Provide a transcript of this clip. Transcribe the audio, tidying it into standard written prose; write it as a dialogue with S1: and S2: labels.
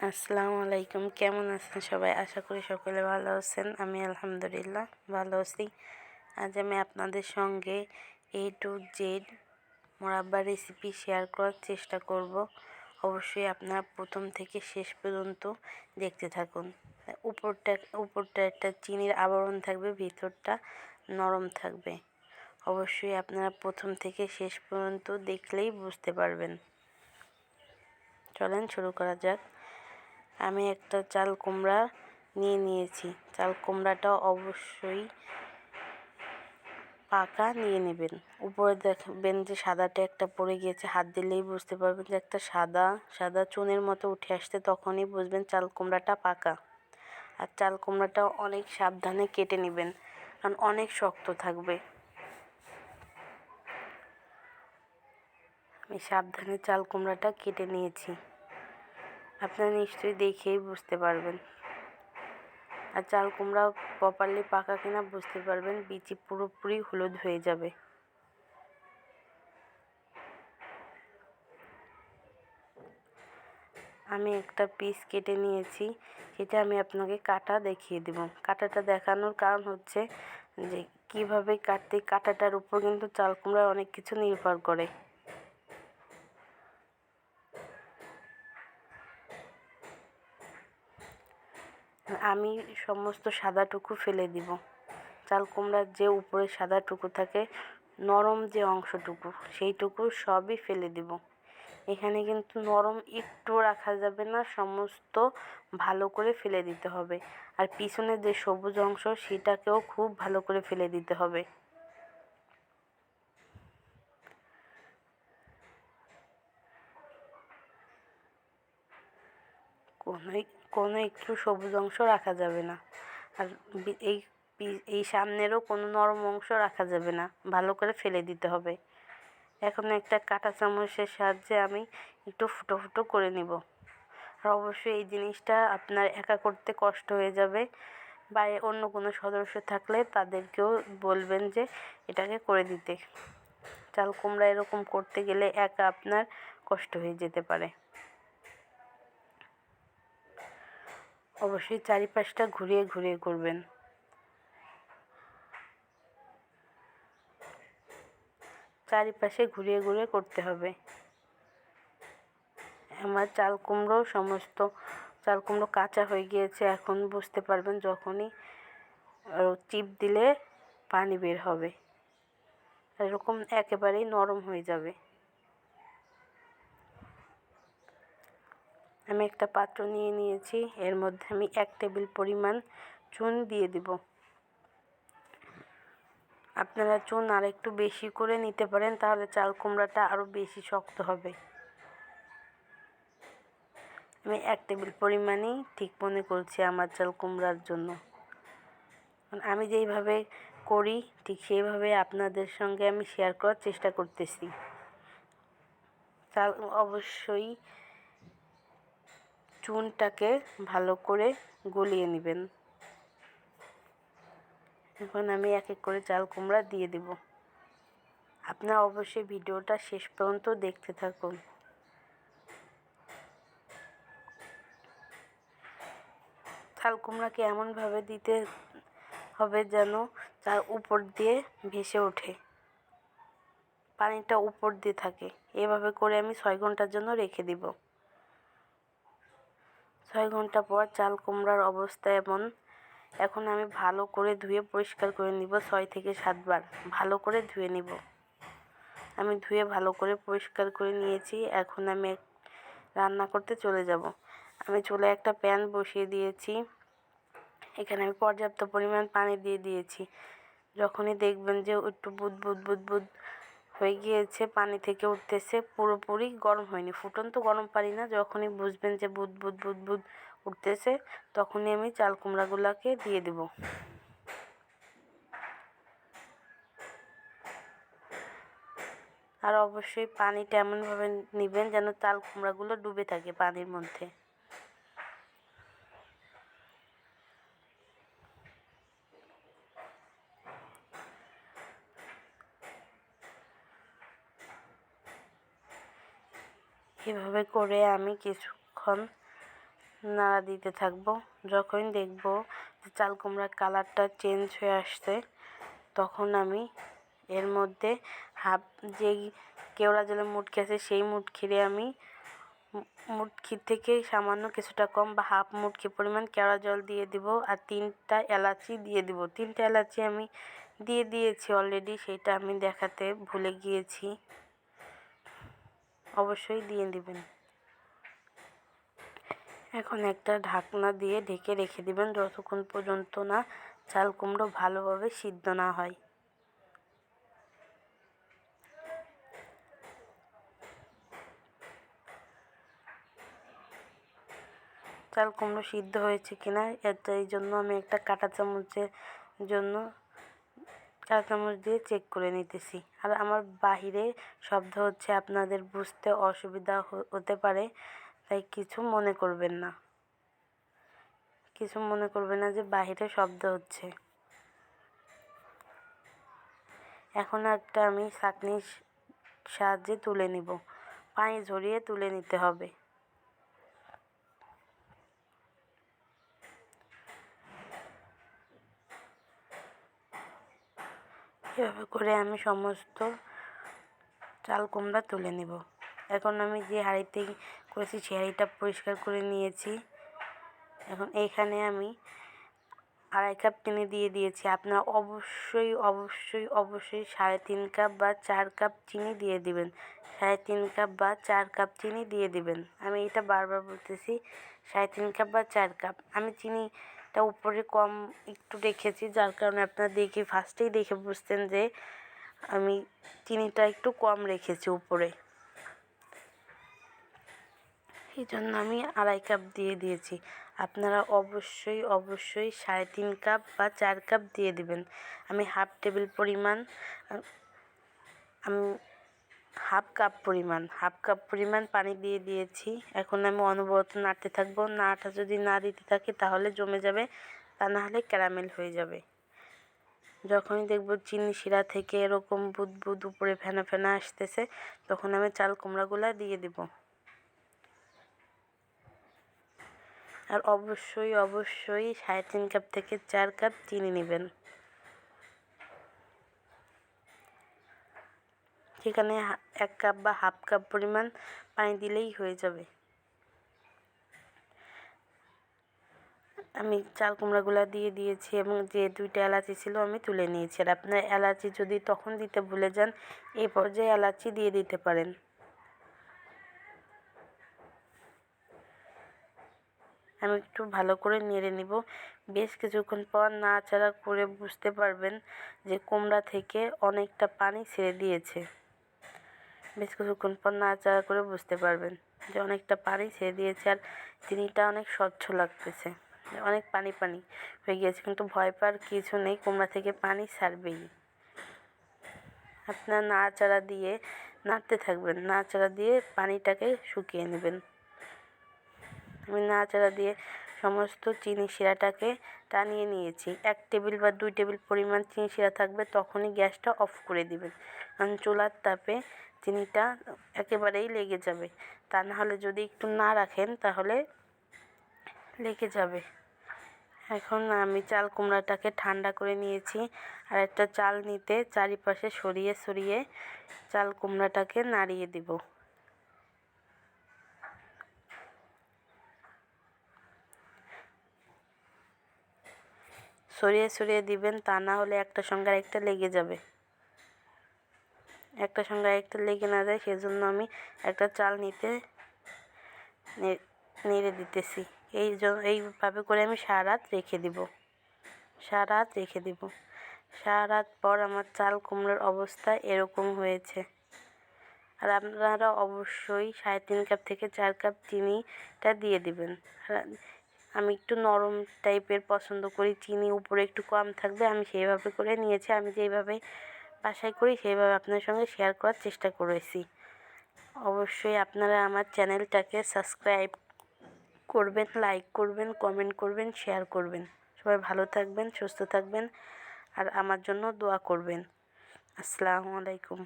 S1: আসসালামু আলাইকুম। কেমন আছেন সবাই? আশা করি সকলে ভালো আছেন। আমি আলহামদুলিল্লাহ ভালো আছি। আজ আমি আপনাদের সঙ্গে A to Z মুরাব্বা রেসিপি শেয়ার করার চেষ্টা করব। অবশ্যই আপনারা প্রথম থেকে শেষ পর্যন্ত দেখতে থাকুন। উপরটা একটা চিনির আবরণ থাকবে, ভিতরটা নরম থাকবে। অবশ্যই আপনারা প্রথম থেকে শেষ পর্যন্ত দেখলেই বুঝতে পারবেন। চলেন শুরু করা যাক। আমি একটা চাল কুমড়া নিয়েছি। চাল কুমড়াটা অবশ্যই পাকা নিয়ে নেবেন। উপরে দেখবেন যে সাদাটা একটা পড়ে গিয়েছে, হাত দিলেই বুঝতে পারবেন যে একটা সাদা সাদা চুনের মতো উঠে আসছে, তখনই বুঝবেন চাল কুমড়াটা পাকা। আর চাল কুমড়াটা অনেক সাবধানে কেটে নেবেন, কারণ অনেক শক্ত থাকবে। আমি সাবধানে চাল কুমড়াটা কেটে নিয়েছি, আপনারা নিশ্চয়ই দেখেই বুঝতে পারবেন। আর চাল কুমড়া প্রপারলি পাকা কিনা বুঝতে পারবেন, বিচি পুরোপুরি হলুদ হয়ে যাবে। আমি একটা পিস কেটে নিয়েছি, সেটা আমি আপনাকে কাটা দেখিয়ে দেব। কাটাটা দেখানোর কারণ হচ্ছে যে কিভাবে কাটতে, কাটাটার উপর কিন্তু চাল কুমড়ার অনেক কিছু নির্ভর করে। আমি সমস্ত সাদাটুকু ফেলে দিব। চাল কুমড়ার যে উপরে সাদাটুকু থাকে, নরম যে অংশটুকু, সেইটুকু সবই ফেলে দিব। এখানে কিন্তু নরম একটু রাখা যাবে না, সমস্ত ভালো করে ফেলে দিতে হবে। আর পিছনের যে সবুজ অংশ, সেটাকেও খুব ভালো করে ফেলে দিতে হবে। কোনো একটু সবুজ অংশ রাখা যাবে না। আর এই সামনেরও কোনো নরম অংশ রাখা যাবে না, ভালো করে ফেলে দিতে হবে। এখন একটা কাঁটা চামচের সাহায্যে আমি একটু ফুটো ফুটো করে নেব। আর অবশ্যই এই জিনিসটা আপনার একা করতে কষ্ট হয়ে যাবে, বা অন্য কোনো সদস্য থাকলে তাদেরকেও বলবেন যে এটাকে করে দিতে। চাল কুমড়া এরকম করতে গেলে একা আপনার কষ্ট হয়ে যেতে পারে। অবশ্যই চারিপাশটা ঘুরিয়ে ঘুরিয়ে করবেন। চারিপাশে ঘুরিয়ে ঘুরিয়ে করতে হবে। আমার সমস্ত চাল কুমড়ো কাঁচা হয়ে গিয়েছে। এখন বুঝতে পারবেন যখনই চিপ দিলে পানি বের হবে, এরকম একেবারেই নরম হয়ে যাবে। আমি একটা পাত্র নিয়েছি, এর মধ্যে আমি 1 টেবিল পরিমাণ চুন দিয়ে দিব। আপনারা চুন আর একটু বেশি করে নিতে পারেন, তাহলে চাল কুমড়াটা আরও বেশি শক্ত হবে। আমি 1 টেবিল পরিমাণই ঠিক মনে করছি আমার চাল কুমড়ার জন্য। আমি যেইভাবে করি ঠিক সেইভাবে আপনাদের সঙ্গে আমি শেয়ার করার চেষ্টা করতেছি। অবশ্যই চুনটাকে ভালো করে গলিয়ে নেবেন। এখন আমি এক এক করে চাল কুমড়া দিয়ে দেব। আপনারা অবশ্যই ভিডিওটা শেষ পর্যন্ত দেখতে থাকুন। চাল কুমড়াকে এমনভাবে দিতে হবে যেন তার উপর দিয়ে ভেসে ওঠে, পানিটা উপর দিয়ে থাকে। এভাবে করে আমি 6 ঘন্টার জন্য রেখে দিব। 6 ঘন্টা পর চাল কুমড়ার অবস্থা এমন। এখন আমি ভালো করে ধুয়ে পরিষ্কার করে নিব, 6 থেকে 7 বার ভালো করে ধুয়ে নিব। আমি ধুয়ে ভালো করে পরিষ্কার করে নিয়েছি। এখন আমি রান্না করতে চলে যাব। আমি চুলায় একটা প্যান বসিয়ে দিয়েছি, এখানে আমি পর্যাপ্ত পরিমাণ পানি দিয়ে দিয়েছি। যখনই দেখবেন যে একটু বুদবুদ হয়ে গিয়েছে, পানি থেকে উঠতেছে, পুরোপুরি গরম হয়নি, ফুটন্ত গরম পানি না, যখনই বুঝবেন যে বুদবুদ উঠতেছে, তখনই আমি চাল কুমড়াগুলোকে দিয়ে দেব। আর অবশ্যই পানিটা এমনভাবে নেবেন যেন চাল কুমড়াগুলো ডুবে থাকে পানির মধ্যে। এভাবে করে আমি কিছুক্ষণ নাড়া দিতে থাকবো। যখন দেখব যে চাল কুমড়ার কালারটা চেঞ্জ হয়ে আসছে, তখন আমি এর মধ্যে যেই কেওড়া জলের মুটকি আছে সেই মুটকিরে আমি মুটকির থেকে সামান্য কিছুটা কম বা হাফ মুটকি পরিমাণ কেওড়া জল দিয়ে দিব। আর 3টা এলাচি দিয়ে দিব। 3টা এলাচি আমি দিয়ে দিয়েছি অলরেডি, সেটা আমি দেখাতে ভুলে গিয়েছি। অবশ্যই দিয়ে দিবেন। এখন একটা ঢাকনা দিয়ে ঢেকে রেখে দিবেন যতক্ষণ পর্যন্ত না চাল কুমড়ো ভালোভাবে সিদ্ধ না হয়। চাল কুমড়ো সিদ্ধ হয়েছে কিনা এই জন্য আমি একটা কাঁটা চামচ দিয়ে চেক করে নিতেছি। আর আমার বাহিরে শব্দ হচ্ছে, আপনাদের বুঝতে অসুবিধা হতে পারে, তাই কিছু মনে করবেন না যে বাহিরে শব্দ হচ্ছে। এখন একটা আমি ছাঁকনির সাহায্যে তুলে নিব। পানি ঝরিয়ে তুলে নিতে হবে। এভাবে করে আমি সমস্ত চাল কুমড়া তুলে নেব। এখন আমি যে হাঁড়িতে করেছি সেই হাঁড়িটা পরিষ্কার করে নিয়েছি। এখন এইখানে আমি 2.5 কাপ চিনি দিয়ে দিয়েছি। আপনারা অবশ্যই 3.5 কাপ বা 4 কাপ চিনি দিয়ে দিবেন। 3.5 কাপ বা 4 কাপ চিনি দিয়ে দিবেন। আমি এটা বারবার বলতেছি, 3.5 কাপ বা 4 কাপ। আমি চিনিটা উপরে কম একটু রেখেছি, যার কারণে আপনারা ফার্স্টেই দেখে বুঝতেন যে আমি চিনিটা একটু কম রেখেছি উপরে। এই জন্য আমি 2.5 কাপ দিয়ে দিয়েছি। আপনারা অবশ্যই 3.5 কাপ বা 4 কাপ দিয়ে দিবেন। আমি হাফ কাপ পরিমাণ পানি দিয়ে দিয়েছি। এখন আমি অনবরত নাড়তে থাকবো। নাড়াটা যদি না দিতে থাকি তাহলে জমে যাবে, তা না হলে ক্যারামেল হয়ে যাবে। যখনই দেখব চিনি শিরা থেকে এরকম বুদবুদ উপরে ফেনা ফেনা আসতেছে, তখন আমি চাল কুমড়াগুলো দিয়ে দিব। আর অবশ্যই 3.5 কাপ থেকে 4 কাপ চিনি নেবেন। সেখানে 1 কাপ বা হাফ কাপ পরিমাণ পানি দিলেই হয়ে যাবে। আমি চাল কুমড়াগুলো দিয়ে দিয়েছি এবং যে 2টা এলাচি ছিল আমি তুলে নিয়েছি। আর আপনারা এলাচি যদি তখন দিতে ভুলে যান, এই পর্যায়ে এলাচি দিয়ে দিতে পারেন। আমি একটু ভালো করে নেড়ে নিব। বেশ কিছুক্ষণ পর নাড়াচাড়া করে বুঝতে পারবেন যে কুমড়া থেকে অনেকটা পানি ছেড়ে দিয়েছে। বেশ কিছুক্ষণ পর নাড়াচাড়া করে বুঝতে পারবেন যে অনেকটা পানি ছেড়ে দিয়েছে। আর চিনিটা অনেক স্বচ্ছ লাগতেছে, অনেক পানি হয়ে গিয়েছে। কিন্তু ভয় পাওয়ার কিছু নেই, কুমড়া থেকে পানি ছাড়বেই। আপনার নাড়তে থাকবেন, নাড়াচাড়া দিয়ে পানিটাকে শুকিয়ে নেবেন। আমি নাড়াচাড়া দিয়ে সমস্ত চিনি শিরাটাকে টানিয়ে নিয়েছি। 1 টেবিল বা 2 টেবিল পরিমাণ চিনি শিরা থাকবে, তখনই গ্যাসটা অফ করে দিবেন। কারণ চুলার তাপে চিনিটা একেবারেই লেগে যাবে, তা না হলে যদি একটু না রাখেন তাহলে লেগে যাবে। এখন আমি চাল কুমড়াটাকে ঠান্ডা করে নিয়েছি। আর একটা চাল নিতে চারিপাশে সরিয়ে চাল কুমড়াটাকে নাড়িয়ে দিব। সরিয়ে দিবেন, তা না হলে একটার সঙ্গে আরেকটা লেগে যাবে। একটার সঙ্গে আরেকটা লেগে না যায়, সেজন্য আমি একটা চাল নিতে নেড়ে দিতেছি। এইভাবে করে আমি সারা রাত রেখে দিব। সারা রাত পর আমার চাল কুমড়োর অবস্থা এরকম হয়েছে। আর আপনারা অবশ্যই 3.5 কাপ থেকে 4 কাপ চিনিটা দিয়ে দিবেন। আমি একটু নরম টাইপের পছন্দ করি, চিনি উপরে একটু কম থাকবে, আমি সেইভাবে করে নিয়েছি। আমি যেইভাবে বাসায় করি সেইভাবে আপনার সঙ্গে শেয়ার করার চেষ্টা করেছি। অবশ্যই আপনারা আমার চ্যানেলটাকে সাবস্ক্রাইব করবেন, লাইক করবেন, কমেন্ট করবেন, শেয়ার করবেন। সবাই ভালো থাকবেন, সুস্থ থাকবেন আর আমার জন্য দোয়া করবেন। আসসালামু আলাইকুম।